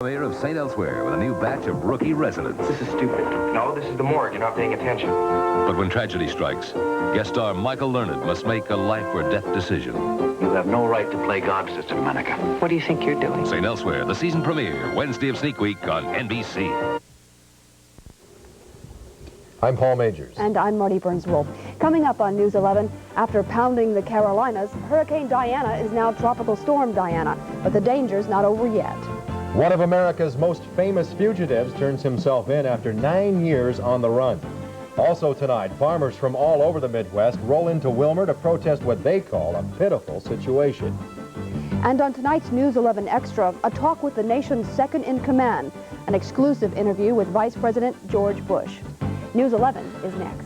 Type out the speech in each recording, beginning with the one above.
Mayor of St. Elsewhere with a new batch of rookie residents. This is stupid. No, this is the morgue. You're not paying attention. But when tragedy strikes, guest star Michael Learned must make a life-or-death decision. You have no right to play God, Sister Monica. What do you think you're doing? St. Elsewhere, the season premiere, Wednesday of Sneak Week on NBC. I'm Paul Majors. And I'm Marty Burns-Wolf. Coming up on News 11, after pounding the Carolinas, Hurricane Diana is now Tropical Storm Diana, but the danger's not over yet. One of America's most famous fugitives turns himself in after 9 years on the run. Also tonight, farmers from all over the Midwest roll into Wilmer to protest what they call a pitiful situation. And on tonight's News 11 Extra, a talk with the nation's second-in-command, an exclusive interview with Vice President George Bush. News 11 is next.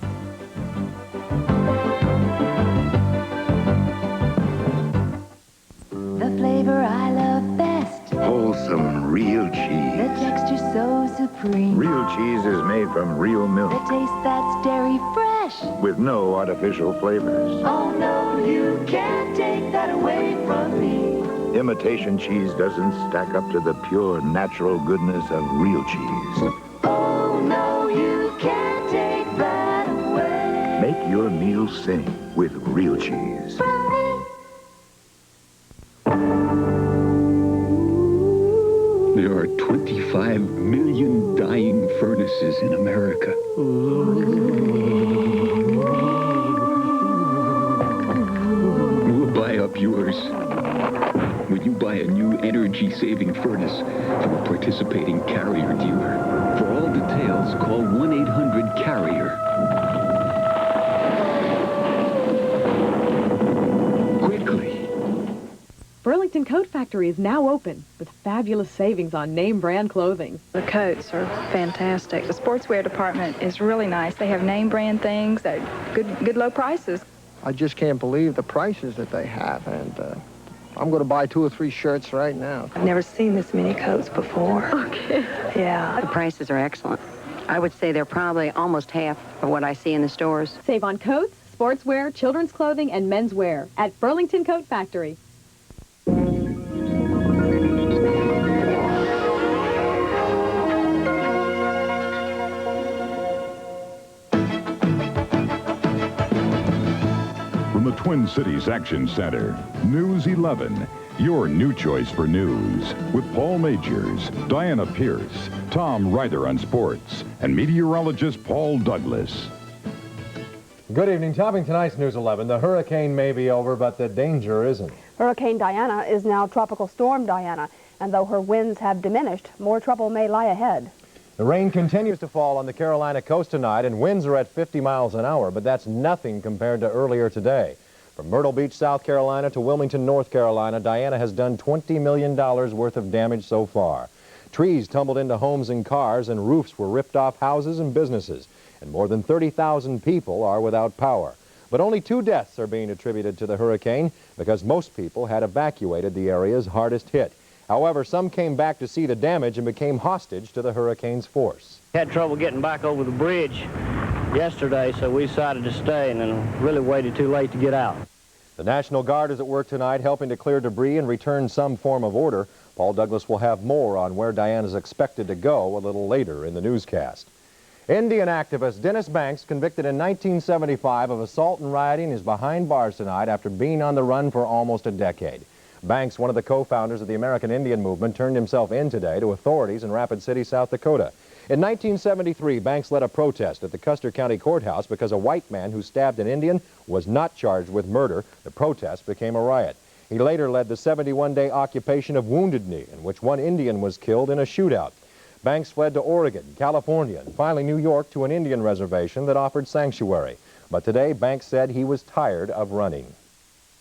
The flavor I love best. Wholesome real cheese. The texture so supreme. Real cheese is made from real milk. The taste that's dairy fresh. With no artificial flavors. Oh no, you can't take that away from me. Imitation cheese doesn't stack up to the pure, natural goodness of real cheese. Oh no, you can't take that away. Make your meal sing with real cheese. From me. There are 25 million dying furnaces in America. We'll buy up yours. When you buy a new energy-saving furnace from a participating Carrier dealer. For all details, call 1-800-CARRIER. Quickly. Burlington Coat Factory is now open with fabulous savings on name brand clothing. The coats are fantastic. The sportswear department is really nice. They have name brand things at good low prices. I just can't believe the prices that they have, and I'm going to buy 2 or 3 shirts right now. I've never seen this many coats before. Okay. Yeah. The prices are excellent. I would say they're probably almost half of what I see in the stores. Save on coats, sportswear, children's clothing, and menswear at Burlington Coat Factory. From the Twin Cities Action Center, News 11, your new choice for news, with Paul Majors, Diana Pierce, Tom Ryder on sports, and meteorologist Paul Douglas. Good evening. Topping tonight's News 11, the hurricane may be over, but the danger isn't. Hurricane Diana is now Tropical Storm Diana, and though her winds have diminished, more trouble may lie ahead. The rain continues to fall on the Carolina coast tonight, and winds are at 50 miles an hour, but that's nothing compared to earlier today. From Myrtle Beach, South Carolina to Wilmington, North Carolina, Diana has done $20 million worth of damage so far. Trees tumbled into homes and cars, and roofs were ripped off houses and businesses, and more than 30,000 people are without power. But only 2 deaths are being attributed to the hurricane because most people had evacuated the areas hardest hit. However, some came back to see the damage and became hostage to the hurricane's force. Had trouble getting back over the bridge yesterday, so we decided to stay and then really waited too late to get out. The National Guard is at work tonight helping to clear debris and return some form of order. Paul Douglas will have more on where Diana is expected to go a little later in the newscast. Indian activist Dennis Banks, convicted in 1975 of assault and rioting, is behind bars tonight after being on the run for almost a decade. Banks, one of the co-founders of the American Indian movement, turned himself in today to authorities in Rapid City, South Dakota. In 1973, Banks led a protest at the Custer County Courthouse because a white man who stabbed an Indian was not charged with murder. The protest became a riot. He later led the 71-day occupation of Wounded Knee, in which 1 Indian was killed in a shootout. Banks fled to Oregon, California, and finally New York to an Indian reservation that offered sanctuary. But today, Banks said he was tired of running.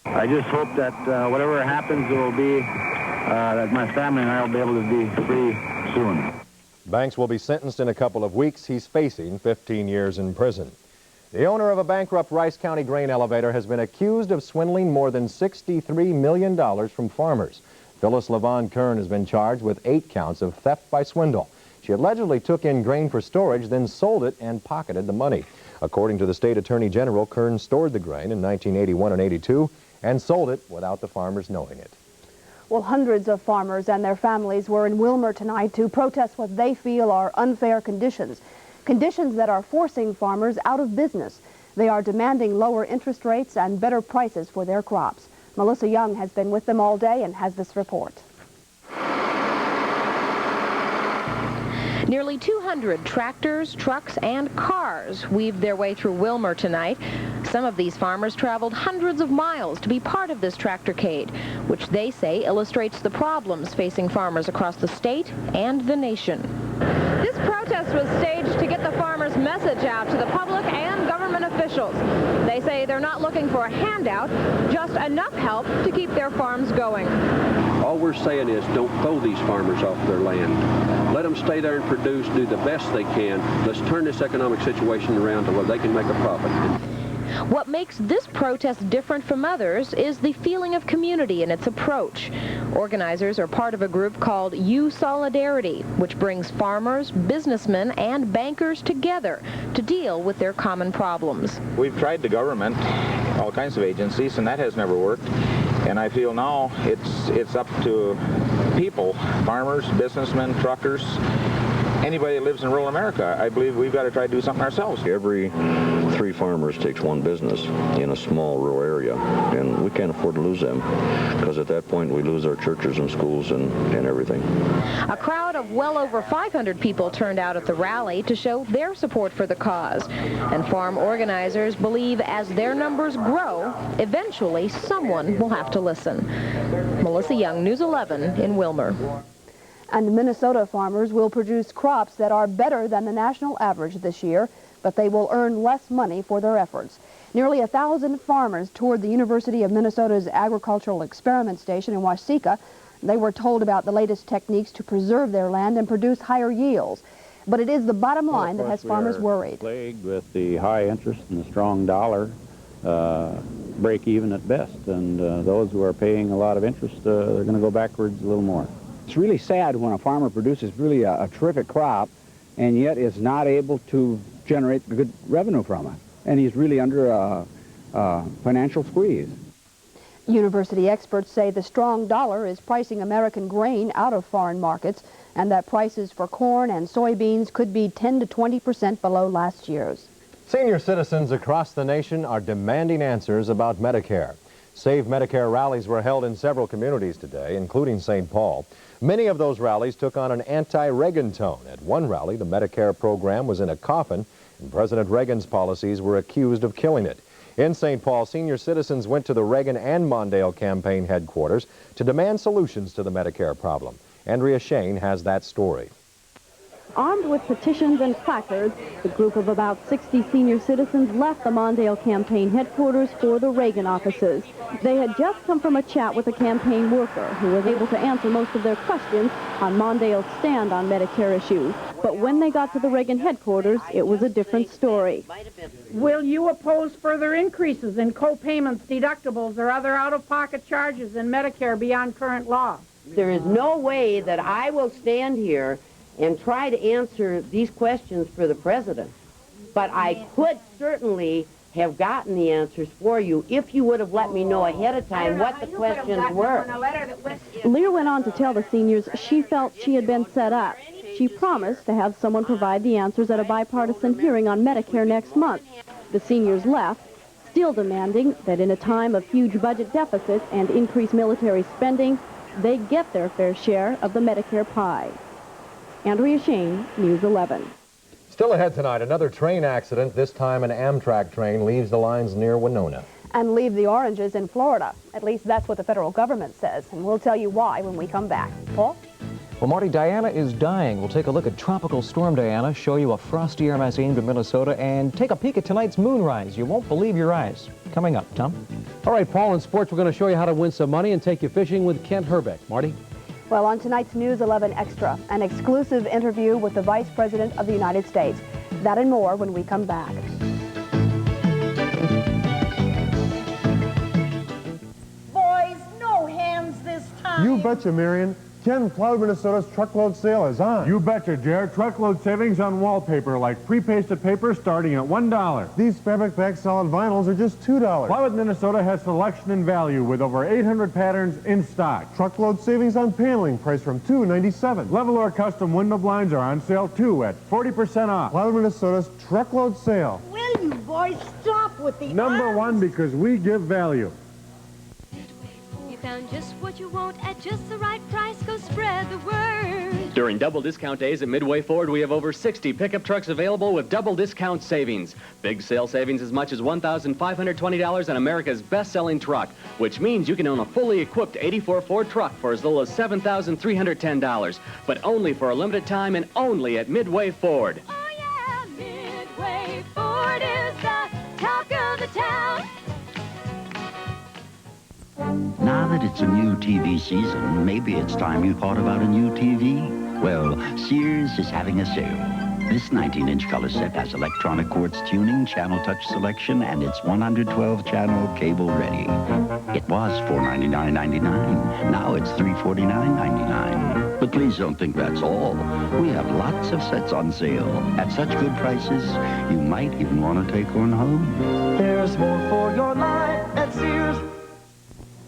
I just hope that whatever happens, it will be that my family and I will be able to be free soon. Banks will be sentenced in a couple of weeks. He's facing 15 years in prison. The owner of a bankrupt Rice County grain elevator has been accused of swindling more than $63 million from farmers. Phyllis LaVon Kern has been charged with 8 counts of theft by swindle. She allegedly took in grain for storage, then sold it and pocketed the money. According to the state attorney general, Kern stored the grain in 1981 and 82 and sold it without the farmers knowing it. Well, hundreds of farmers and their families were in Wilmer tonight to protest what they feel are unfair conditions. Conditions that are forcing farmers out of business. They are demanding lower interest rates and better prices for their crops. Melissa Young has been with them all day and has this report. Nearly 200 tractors, trucks, and cars weaved their way through Wilmer tonight. Some of these farmers traveled hundreds of miles to be part of this tractorcade, which they say illustrates the problems facing farmers across the state and the nation. This protest was staged to get the farmers' message out to the public and government officials. They say they're not looking for a handout, just enough help to keep their farms going. All we're saying is don't throw these farmers off their land. Let them stay there and produce, do the best they can. Let's turn this economic situation around to where they can make a profit. What makes this protest different from others is the feeling of community in its approach. Organizers are part of a group called U Solidarity, which brings farmers, businessmen, and bankers together to deal with their common problems. We've tried the government, all kinds of agencies, and that has never worked. And I feel now it's up to people, farmers, businessmen, truckers, anybody that lives in rural America. I believe we've got to try to do something ourselves. Every 3 farmers takes 1 business in a small rural area, and we can't afford to lose them, because at that point we lose our churches and schools and everything. A crowd of well over 500 people turned out at the rally to show their support for the cause. And farm organizers believe as their numbers grow, eventually someone will have to listen. Melissa Young, News 11 in Wilmer. And Minnesota farmers will produce crops that are better than the national average this year, but they will earn less money for their efforts. Nearly 1,000 farmers toured the University of Minnesota's Agricultural Experiment Station in Waseca. They were told about the latest techniques to preserve their land and produce higher yields. But it is the bottom line that has farmers worried. Plagued with the high interest and the strong dollar, break even at best. And those who are paying a lot of interest, they're going to go backwards a little more. It's really sad when a farmer produces really a terrific crop and yet is not able to generate good revenue from it. And he's really under a financial squeeze. University experts say the strong dollar is pricing American grain out of foreign markets and that prices for corn and soybeans could be 10 to 20% below last year's. Senior citizens across the nation are demanding answers about Medicare. Save Medicare rallies were held in several communities today, including St. Paul. Many of those rallies took on an anti-Reagan tone. At one rally, the Medicare program was in a coffin, and President Reagan's policies were accused of killing it. In St. Paul, senior citizens went to the Reagan and Mondale campaign headquarters to demand solutions to the Medicare problem. Andrea Shane has that story. Armed with petitions and placards, the group of about 60 senior citizens left the Mondale campaign headquarters for the Reagan offices. They had just come from a chat with a campaign worker who was able to answer most of their questions on Mondale's stand on Medicare issues. But when they got to the Reagan headquarters, it was a different story. Will you oppose further increases in co-payments, deductibles, or other out-of-pocket charges in Medicare beyond current law? There is no way that I will stand here and try to answer these questions for the president. But I could certainly have gotten the answers for you if you would have let me know ahead of time what the questions were. Lear went on to tell the seniors she felt she had been set up. She promised to have someone provide the answers at a bipartisan hearing on Medicare next month. The seniors left, still demanding that in a time of huge budget deficits and increased military spending, they get their fair share of the Medicare pie. Andrea Shane, News 11. Still ahead tonight, another train accident. This time an Amtrak train leaves the lines near Winona. And leave the oranges in Florida. At least that's what the federal government says. And we'll tell you why when we come back. Paul? Well, Marty, Diana is dying. We'll take a look at Tropical Storm Diana, show you a frosty air mass aimed at Minnesota, and take a peek at tonight's moonrise. You won't believe your eyes. Coming up, Tom. All right, Paul, in sports, we're going to show you how to win some money and take you fishing with Kent Herbeck. Marty? Well, on tonight's News 11 Extra, an exclusive interview with the Vice President of the United States. That and more when we come back. Boys, no hands this time. You betcha, Marion. Ken, Cloud, Minnesota's truckload sale is on. You betcha, Jared. Truckload savings on wallpaper like pre-pasted paper starting at $1. These fabric back solid vinyls are just $2. Plywood Minnesota has selection and value with over 800 patterns in stock. Truckload savings on paneling priced from $2.97. Level or custom window blinds are on sale too at 40% off. Cloud, Minnesota's truckload sale. Will you boys stop with the Number one because we give value. Found just what you want at just the right price. Go spread the word. During double discount days at Midway Ford, we have over 60 pickup trucks available with double discount savings. Big sale savings as much as $1,520 on America's best-selling truck, which means you can own a fully equipped 84 Ford truck for as little as $7,310, but only for a limited time and only at Midway Ford. Oh yeah, Midway Ford is the talk of the town. Now that it's a new TV season, maybe it's time you thought about a new TV. Well, Sears is having a sale. This 19-inch color set has electronic quartz tuning, channel touch selection, and it's 112-channel cable ready. It was $499.99. Now it's $349.99. But please don't think that's all. We have lots of sets on sale at such good prices, you might even want to take one home. There's more for your life at Sears.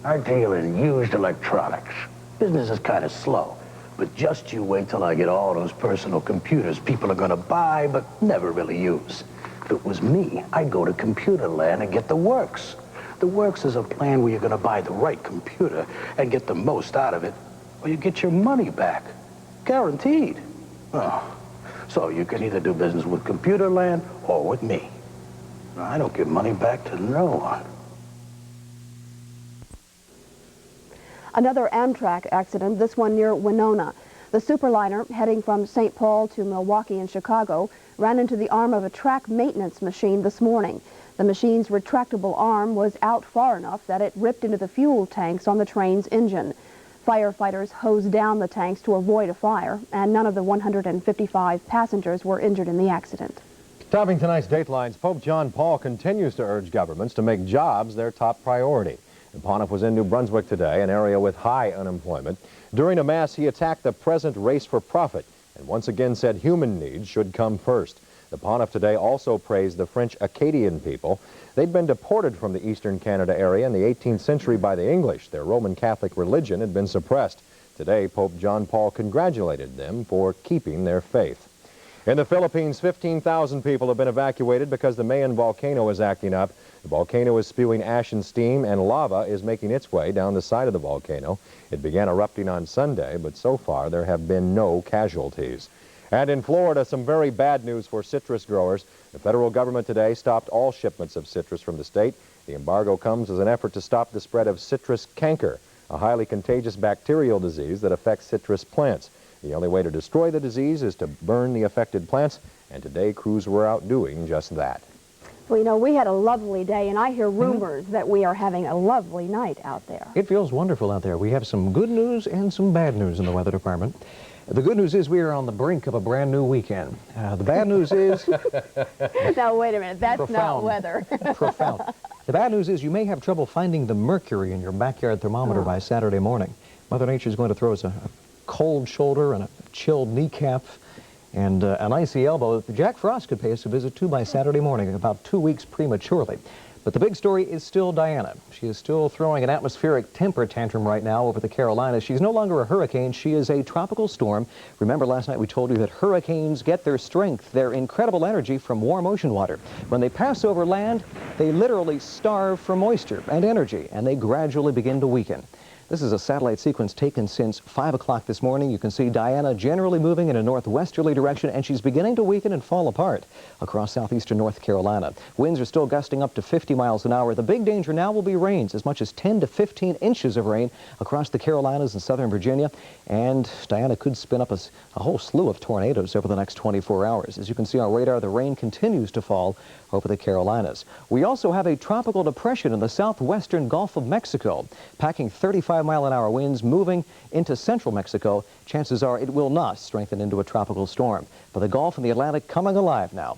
I deal in used electronics. Business is kind of slow, but just you wait till I get all those personal computers people are gonna buy but never really use. If it was me, I'd go to Computerland and get the Works. The Works is a plan where you're gonna buy the right computer and get the most out of it, or you get your money back. Guaranteed. Oh, so you can either do business with Computerland or with me. I don't give money back to no one. Another Amtrak accident, this one near Winona. The superliner heading from St. Paul to Milwaukee and Chicago ran into the arm of a track maintenance machine this morning. The machine's retractable arm was out far enough that it ripped into the fuel tanks on the train's engine. Firefighters hosed down the tanks to avoid a fire, and none of the 155 passengers were injured in the accident. Topping tonight's Datelines, Pope John Paul continues to urge governments to make jobs their top priority. Pontiff was in New Brunswick today, an area with high unemployment. During a mass, he attacked the present race for profit and once again said human needs should come first. The Pontiff today also praised the French Acadian people. They'd been deported from the eastern Canada area in the 18th century by the English. Their Roman Catholic religion had been suppressed. Today, Pope John Paul congratulated them for keeping their faith. In the Philippines, 15,000 people have been evacuated because the Mayon volcano is acting up. The volcano is spewing ash and steam, and lava is making its way down the side of the volcano. It began erupting on Sunday, but so far there have been no casualties. And in Florida, some very bad news for citrus growers. The federal government today stopped all shipments of citrus from the state. The embargo comes as an effort to stop the spread of citrus canker, a highly contagious bacterial disease that affects citrus plants. The only way to destroy the disease is to burn the affected plants, and today crews were out doing just that. Well, you know, we had a lovely day, and I hear rumors that we are having a lovely night out there. It feels wonderful out there. We have some good news and some bad news in the weather department. The good news is we are on the brink of a brand new weekend. The bad news is... Now, wait a minute. That's profound, not weather. Profound. The bad news is you may have trouble finding the mercury in your backyard thermometer by Saturday morning. Mother Nature is going to throw us a cold shoulder and a chilled kneecap and an icy elbow that Jack Frost could pay us a visit to by Saturday morning, about 2 weeks prematurely. But the big story is still Diana. She is still throwing an atmospheric temper tantrum right now over the Carolinas. She's no longer a hurricane. She is a tropical storm. Remember last night we told you that hurricanes get their strength, their incredible energy from warm ocean water. When they pass over land, they literally starve for moisture and energy, and they gradually begin to weaken. This is a satellite sequence taken since 5 o'clock this morning. You can see Diana generally moving in a northwesterly direction, and she's beginning to weaken and fall apart across southeastern North Carolina. Winds are still gusting up to 50 miles an hour. The big danger now will be rains, as much as 10 to 15 inches of rain across the Carolinas and southern Virginia. And Diana could spin up a whole slew of tornadoes over the next 24 hours. As you can see on radar, the rain continues to fall over the Carolinas. We also have a tropical depression in the southwestern Gulf of Mexico, packing 35-mile-an-hour winds moving into central Mexico. Chances are it will not strengthen into a tropical storm. But the Gulf and the Atlantic coming alive now.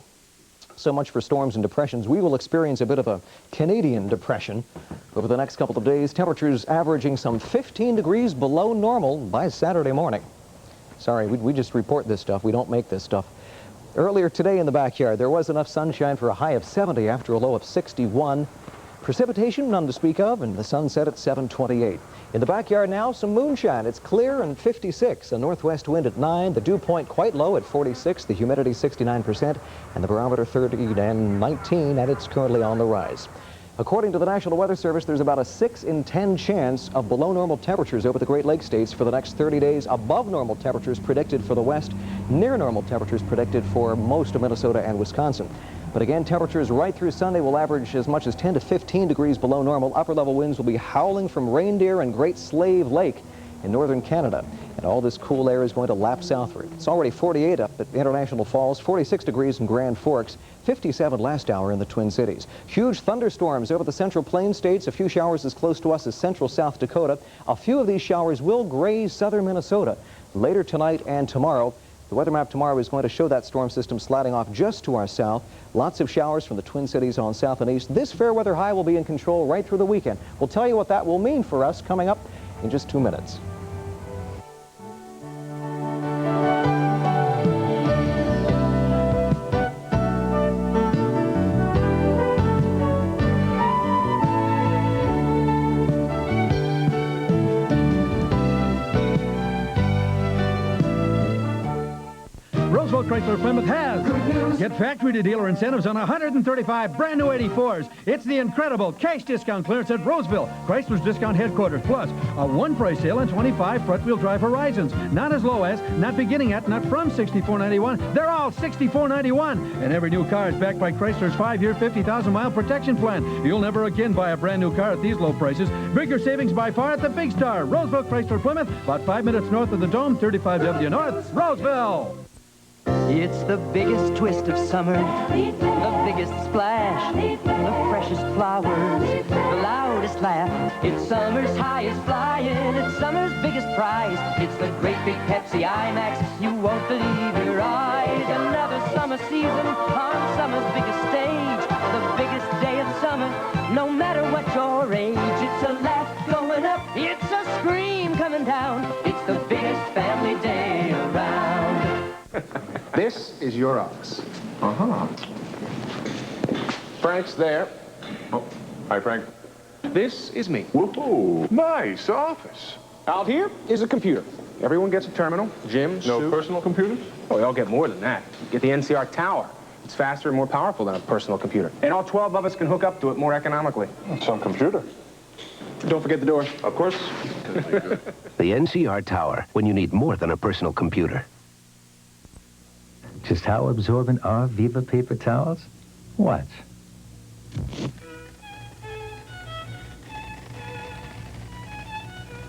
So much for storms and depressions. We will experience a bit of a Canadian depression over the next couple of days. Temperatures averaging some 15 degrees below normal by Saturday morning. Sorry, we just report this stuff. We don't make this stuff. Earlier today in the backyard, there was enough sunshine for a high of 70 after a low of 61. Precipitation, none to speak of, and the sun set at 7:28. In the backyard now, some moonshine. It's clear and 56. A northwest wind at 9. The dew point quite low at 46. The humidity 69%. And the barometer 30 and 19, and it's currently on the rise. According to the National Weather Service, there's about a 6 in 10 chance of below normal temperatures over the Great Lakes states for the next 30 days. Above normal temperatures predicted for the west. Near normal temperatures predicted for most of Minnesota and Wisconsin. But again, temperatures right through Sunday will average as much as 10 to 15 degrees below normal. Upper-level winds will be howling from Reindeer and Great Slave Lake in northern Canada. And all this cool air is going to lap southward. It's already 48 up at International Falls, 46 degrees in Grand Forks, 57 last hour in the Twin Cities. Huge thunderstorms over the Central Plains states. A few showers as close to us as central South Dakota. A few of these showers will graze southern Minnesota later tonight and tomorrow. The weather map tomorrow is going to show that storm system sliding off just to our south. Lots of showers from the Twin Cities on south and east. This fair weather high will be in control right through the weekend. We'll tell you what that will mean for us coming up in just 2 minutes. Chrysler Plymouth has. Get factory-to-dealer incentives on 135 brand-new 84s. It's the incredible cash discount clearance at Roseville, Chrysler's discount headquarters. Plus, a one-price sale on 25 front-wheel drive Horizons. Not as low as, not beginning at, not from $64.91. They're all $64.91. And every new car is backed by Chrysler's 5-year, 50,000-mile protection plan. You'll never again buy a brand-new car at these low prices. Bigger savings by far at the Big Star. Roseville Chrysler Plymouth, about 5 minutes north of the Dome, 35W North, Roseville. It's the biggest twist of summer, the biggest splash, the freshest flowers, the loudest laugh. It's summer's highest flying, it's summer's biggest prize. It's the great big Pepsi IMAX, you won't believe your eyes. Another summer season on summer's biggest stage, the biggest day of summer, no matter what your age. It's a laugh going up, it's a scream coming down, it's the biggest family day around. This is your office. Uh-huh. Frank's there. Oh, hi, Frank. This is me. Woohoo! Nice office. Out here is a computer. Everyone gets a terminal, gym, No personal computers? Oh, they all get more than that. Get the NCR Tower. It's faster and more powerful than a personal computer. And all 12 of us can hook up to it more economically. Some computer. Don't forget the door. Of course. The NCR Tower, when you need more than a personal computer. Just how absorbent are Viva paper towels? Watch.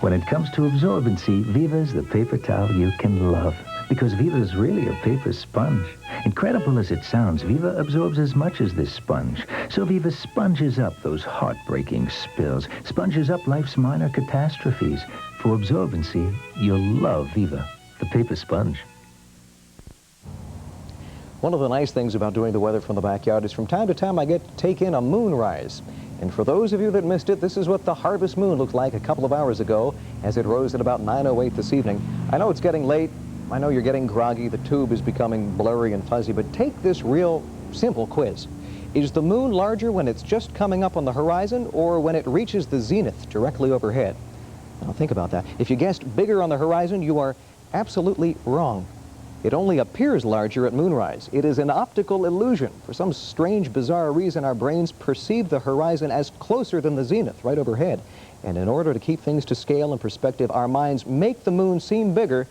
When it comes to absorbency, Viva's the paper towel you can love. Because Viva's really a paper sponge. Incredible as it sounds, Viva absorbs as much as this sponge. So Viva sponges up those heartbreaking spills, sponges up life's minor catastrophes. For absorbency, you'll love Viva, the paper sponge. One of the nice things about doing the weather from the backyard is from time to time I get to take in a moonrise. And for those of you that missed it, this is what the harvest moon looked like a couple of hours ago as it rose at about 9:08 this evening. I know it's getting late. I know you're getting groggy. The tube is becoming blurry and fuzzy, but take this real simple quiz. Is the moon larger when it's just coming up on the horizon or when it reaches the zenith directly overhead? Now think about that. If you guessed bigger on the horizon, you are absolutely wrong. It only appears larger at moonrise. It is an optical illusion. For some strange, bizarre reason, our brains perceive the horizon as closer than the zenith, right overhead. And in order to keep things to scale and perspective, our minds make the moon seem bigger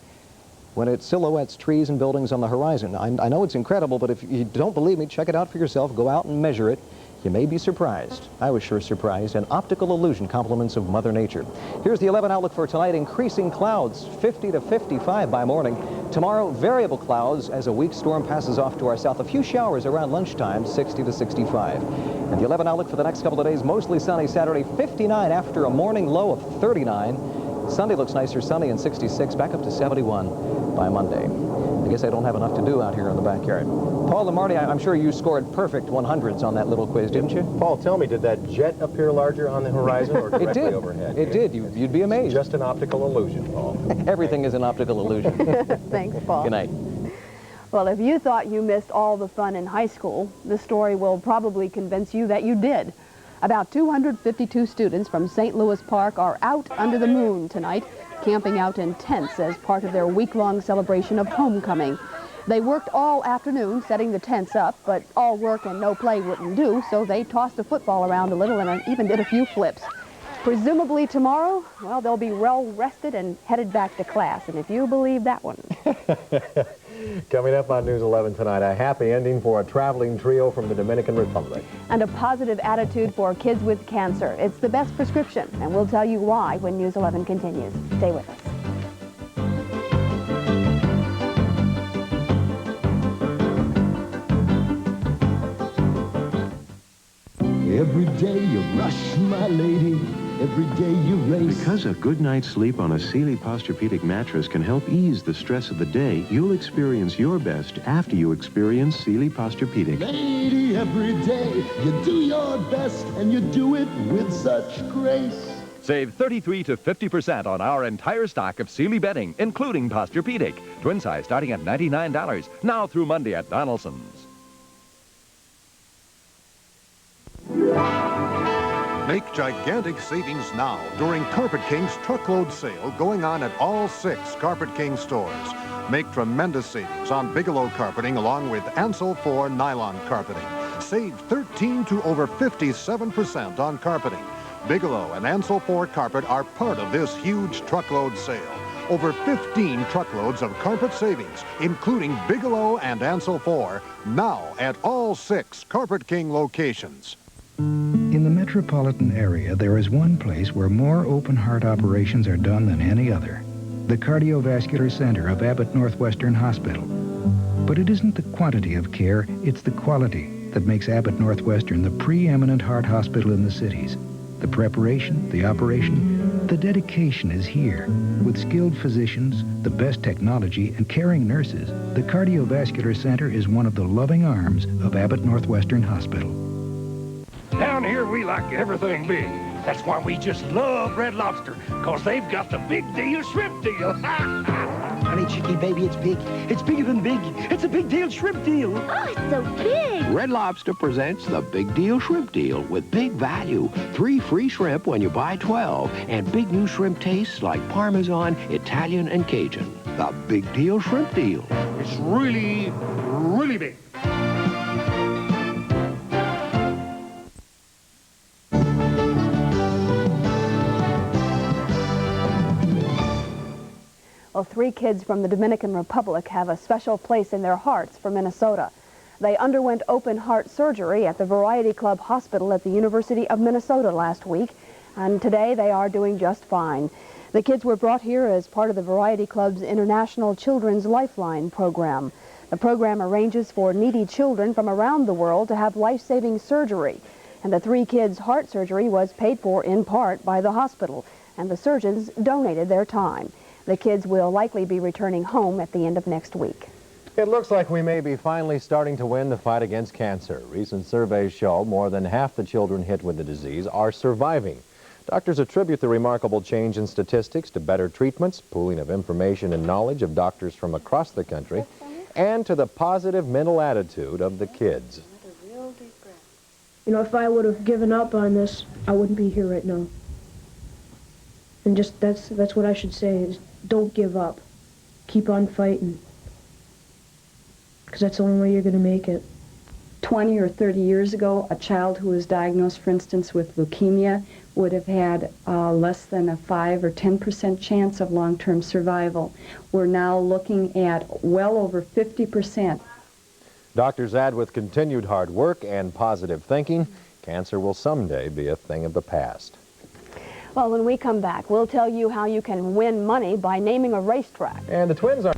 when it silhouettes trees and buildings on the horizon. I know it's incredible, but if you don't believe me, check it out for yourself. Go out and measure it. You may be surprised. I was sure surprised. An optical illusion, compliments of Mother Nature. Here's the 11 outlook for tonight. Increasing clouds, 50 to 55 by morning. Tomorrow, variable clouds as a weak storm passes off to our south. A few showers around lunchtime, 60 to 65. And the 11 outlook for the next couple of days, mostly sunny. Saturday, 59 after a morning low of 39. Sunday looks nicer, sunny and 66, back up to 71 by Monday. I guess I don't have enough to do out here in the backyard. Paul and Marty, I'm sure you scored perfect 100s on that little quiz, didn't you? Paul, tell me, did that jet appear larger on the horizon or directly It did. overhead? It did. You'd be amazed. It's just an optical illusion, Paul. Everything is an optical illusion. Thanks, Paul. Good night. Well, if you thought you missed all the fun in high school, this story will probably convince you that you did. About 252 students from St. Louis Park are out under the moon tonight, camping out in tents as part of their week-long celebration of homecoming. They worked all afternoon setting the tents up, but all work and no play wouldn't do, so they tossed a football around a little and even did a few flips. Presumably tomorrow, well, they'll be well rested and headed back to class, and if you believe that one. Coming up on News 11 tonight, a happy ending for a traveling trio from the Dominican Republic. And a positive attitude for kids with cancer. It's the best prescription, and we'll tell you why when News 11 continues. Stay with us. Every day you rush, my lady. Every day you race. Because a good night's sleep on a Sealy Posturepedic mattress can help ease the stress of the day, you'll experience your best after you experience Sealy Posturepedic. Lady, every day you do your best and you do it with such grace. Save 33 to 50% on our entire stock of Sealy bedding, including Posturepedic. Twin size starting at $99. Now through Monday at Donaldson's. Make gigantic savings now during Carpet King's truckload sale going on at all 6 Carpet King stores. Make tremendous savings on Bigelow carpeting along with Ansel 4 nylon carpeting. Save 13 to over 57% on carpeting. Bigelow and Ansel 4 carpet are part of this huge truckload sale. Over 15 truckloads of carpet savings, including Bigelow and Ansel 4, now at all 6 Carpet King locations. In the metropolitan area, there is one place where more open-heart operations are done than any other, the Cardiovascular Center of Abbott Northwestern Hospital. But it isn't the quantity of care, it's the quality that makes Abbott Northwestern the preeminent heart hospital in the cities. The preparation, the operation, the dedication is here. With skilled physicians, the best technology, and caring nurses, the Cardiovascular Center is one of the loving arms of Abbott Northwestern Hospital. Down here, we like everything big. That's why we just love Red Lobster, because they've got the big deal shrimp deal. Honey, Chicky, baby, it's big. It's bigger than big. It's a big deal shrimp deal. Oh, it's so big. Red Lobster presents the Big Deal Shrimp Deal with big value. 3 free shrimp when you buy 12. And big new shrimp tastes like Parmesan, Italian, and Cajun. The Big Deal Shrimp Deal. It's really, really big. Well, 3 kids from the Dominican Republic have a special place in their hearts for Minnesota. They underwent open heart surgery at the Variety Club Hospital at the University of Minnesota last week, and today they are doing just fine. The kids were brought here as part of the Variety Club's International Children's Lifeline program. The program arranges for needy children from around the world to have life-saving surgery, and the 3 kids' heart surgery was paid for in part by the hospital, and the surgeons donated their time. The kids will likely be returning home at the end of next week. It looks like we may be finally starting to win the fight against cancer. Recent surveys show more than half the children hit with the disease are surviving. Doctors attribute the remarkable change in statistics to better treatments, pooling of information and knowledge of doctors from across the country, and to the positive mental attitude of the kids. You know, if I would have given up on this, I wouldn't be here right now. And just that's what I should say is don't give up. Keep on fighting. Because that's the only way you're going to make it. 20 or 30 years ago, a child who was diagnosed, for instance, with leukemia would have had less than a 5 or 10% chance of long-term survival. We're now looking at well over 50%. Doctors add with continued hard work and positive thinking, cancer will someday be a thing of the past. Well, when we come back, we'll tell you how you can win money by naming a racetrack. And the Twins are...